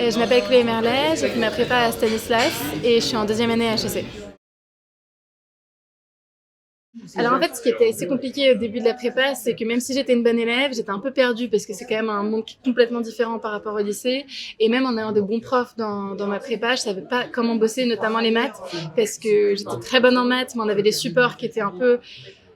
Je m'appelle Chloé Merlet, j'ai fait ma prépa à Stanislas et je suis en deuxième année à HEC. Alors en fait, ce qui était assez compliqué au début de la prépa, c'est que même si j'étais une bonne élève, j'étais un peu perdue parce que c'est quand même un monde complètement différent par rapport au lycée. Et même en ayant de bons profs dans ma prépa, je savais pas comment bosser, notamment les maths, parce que j'étais très bonne en maths, mais on avait des supports qui étaient un peu...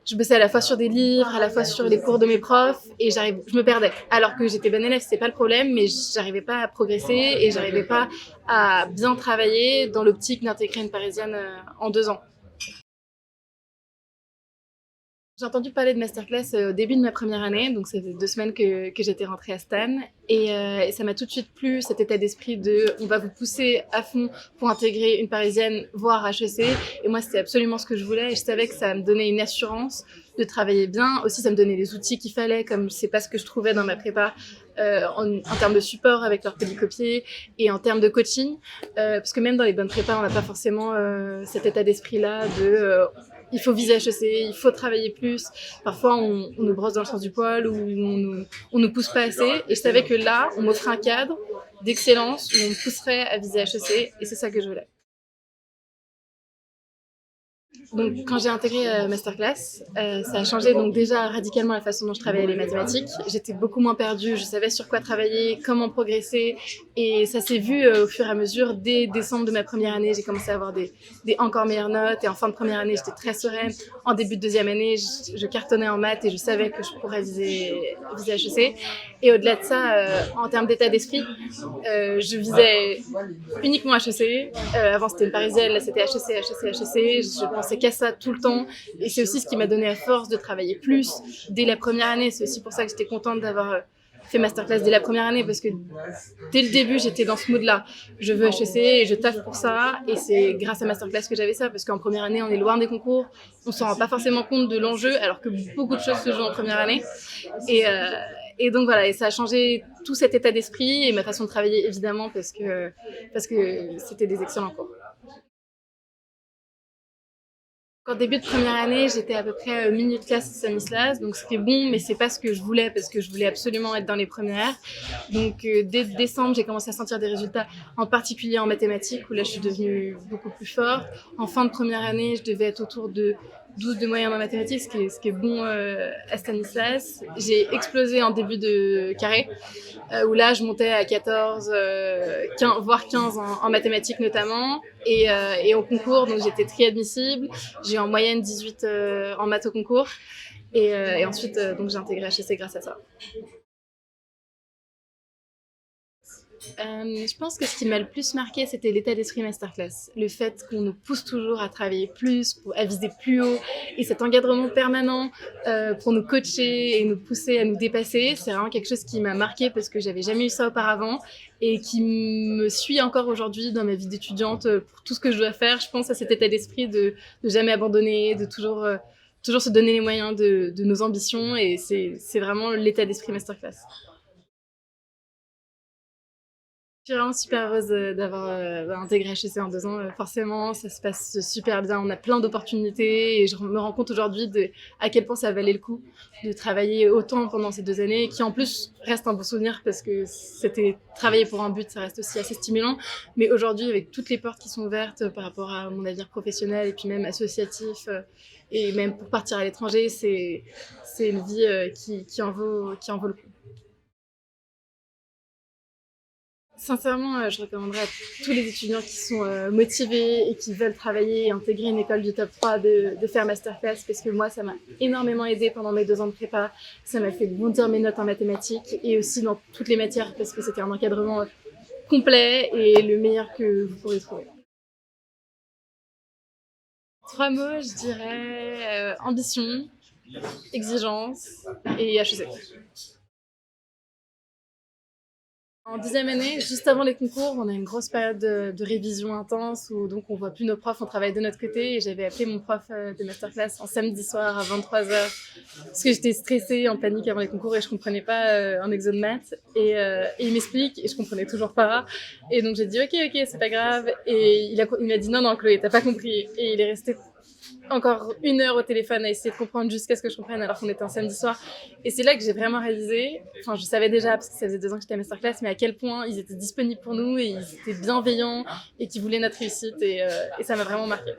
Je bossais à la fois sur des livres, à la fois sur les cours de mes profs, et je me perdais. Alors que j'étais bonne élève, c'était pas le problème, mais j'arrivais pas à progresser et j'arrivais pas à bien travailler dans l'optique d'intégrer une parisienne en 2 ans. J'ai entendu parler de masterclass au début de ma première année, donc ça fait 2 semaines que j'étais rentrée à Stan, et ça m'a tout de suite plu, cet état d'esprit de on va vous pousser à fond pour intégrer une parisienne, voire HEC, et moi c'était absolument ce que je voulais, et je savais que ça me donnait une assurance de travailler bien, aussi ça me donnait les outils qu'il fallait, comme c'est pas ce que je trouvais dans ma prépa, en termes de support avec leur polycopier et en termes de coaching, parce que même dans les bonnes prépas, on n'a pas forcément cet état d'esprit-là de il faut viser HEC, il faut travailler plus. Parfois, on nous brosse dans le sens du poil ou on nous pousse pas assez. Et je savais que là, on m'offrait un cadre d'excellence où on me pousserait à viser HEC et c'est ça que je voulais. Donc, quand j'ai intégré Masterclass, ça a changé donc déjà radicalement la façon dont je travaillais les mathématiques. J'étais beaucoup moins perdue, je savais sur quoi travailler, comment progresser, et ça s'est vu au fur et à mesure. Dès décembre de ma première année, j'ai commencé à avoir des encore meilleures notes, et en fin de première année, j'étais très sereine. En début de deuxième année, je cartonnais en maths et je savais que je pourrais viser HEC. Et au-delà de ça, en termes d'état d'esprit, je visais uniquement HEC. Avant, c'était une parisienne, là, c'était HEC, HEC, HEC. Je pensais qu'à ça tout le temps. Et c'est aussi ce qui m'a donné la force de travailler plus dès la première année. C'est aussi pour ça que j'étais contente d'avoir fait masterclass dès la première année, parce que dès le début, j'étais dans ce mood-là. Je veux HEC et je taffe pour ça. Et c'est grâce à masterclass que j'avais ça, parce qu'en première année, on est loin des concours. On s'en rend pas forcément compte de l'enjeu, alors que beaucoup de choses se jouent en première année. Et, euh, et donc voilà, et ça a changé tout cet état d'esprit et ma façon de travailler, évidemment, parce que c'était des excellents cours. En début de première année, j'étais à peu près milieu de classe à Stanislas, donc c'était bon, mais c'est pas ce que je voulais, parce que je voulais absolument être dans les premières. Donc dès décembre, j'ai commencé à sentir des résultats, en particulier en mathématiques, où là je suis devenue beaucoup plus forte. En fin de première année, je devais être autour de 12 de moyenne en mathématiques, ce qui est bon à Stanislas. J'ai explosé en début de carré, où là je montais à 14, 15, voire 15 en mathématiques notamment, et au concours, donc j'étais triadmissible. J'ai eu en moyenne 18 en maths au concours, et ensuite donc j'ai intégré HEC grâce à ça. Je pense que ce qui m'a le plus marqué, c'était l'état d'esprit masterclass. Le fait qu'on nous pousse toujours à travailler plus, à viser plus haut, et cet encadrement permanent pour nous coacher et nous pousser à nous dépasser, c'est vraiment quelque chose qui m'a marqué, parce que j'avais jamais eu ça auparavant et qui me suit encore aujourd'hui dans ma vie d'étudiante pour tout ce que je dois faire. Je pense à cet état d'esprit de jamais abandonner, de toujours se donner les moyens de nos ambitions, et c'est vraiment l'état d'esprit masterclass. Je suis vraiment super heureuse d'avoir intégré HEC en 2 ans. Forcément, ça se passe super bien. On a plein d'opportunités et je me rends compte aujourd'hui à quel point ça valait le coup de travailler autant pendant ces 2 années, qui en plus reste un bon souvenir, parce que c'était travailler pour un but, ça reste aussi assez stimulant. Mais aujourd'hui, avec toutes les portes qui sont ouvertes par rapport à mon avenir professionnel et puis même associatif, et même pour partir à l'étranger, c'est une vie qui en vaut le coup. Sincèrement, je recommanderais à tous les étudiants qui sont motivés et qui veulent travailler et intégrer une école du top 3 de faire masterclass, parce que moi, ça m'a énormément aidé pendant mes 2 ans de prépa. Ça m'a fait bondir mes notes en mathématiques et aussi dans toutes les matières, parce que c'était un encadrement complet et le meilleur que vous pourrez trouver. 3 mots, je dirais ambition, exigence et HEC. En deuxième année, juste avant les concours, on a une grosse période de révision intense, où donc on voit plus nos profs, on travaille de notre côté, et j'avais appelé mon prof de masterclass en samedi soir à 23h, parce que j'étais stressée, en panique avant les concours, et je comprenais pas un exo de maths, et il m'explique et je comprenais toujours pas, et donc j'ai dit ok, c'est pas grave, et il m'a dit non Chloé, t'as pas compris, et il est resté encore 1 heure au téléphone à essayer de comprendre jusqu'à ce que je comprenne alors qu'on était un samedi soir. Et c'est là que j'ai vraiment réalisé, enfin je savais déjà parce que ça faisait 2 ans que j'étais à Masterclass, mais à quel point ils étaient disponibles pour nous et ils étaient bienveillants et qu'ils voulaient notre réussite et ça m'a vraiment marqué.